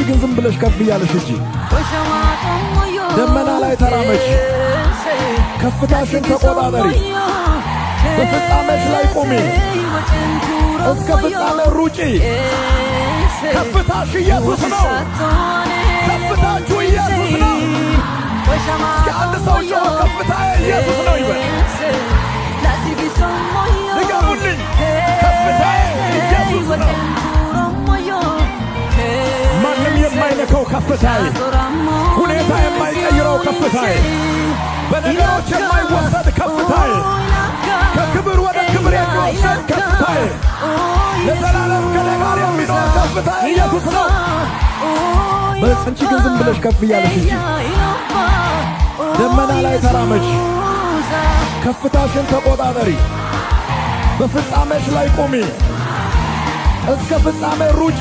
ግን ዝም ብለሽ ከፍ እያለሽ እንጂ ደመና ላይ ተራመች ከፍታሽን ተቆጣጠሪ በፍጻሜሽ ላይ ቆሚ እስከ ፍጻሜ ሩጪ ከፍታሽ ኢየሱስ ነው ከፍታችሁ ኢየሱስ ነው እስከ አንድ ሰው ጮኸ ከፍታዬ ኢየሱስ ነው ይበል ንገሩልኝ ከፍታዬ ኢየሱስ ነው ማንም የማይነካው ከፍታዬ ሁኔታ የማይቀይረው ከፍታዬ በነገሮች የማይወሰድ ከፍታዬ ከክብር ወደ ክብር የሚወስድ ከፍታዬ ለዘላለም ከኔ ጋር የሚኖር ከፍታዬ ኢየሱስ ነው በአንቺ ግን ዝም ብለሽ ከፍ እያለሽ እንጂ ደመና ላይ ተራመች ከፍታሽን ተቆጣጠሪ በፍጻሜሽ ላይ ቆሚ እስከ ፍጻሜ ሩጪ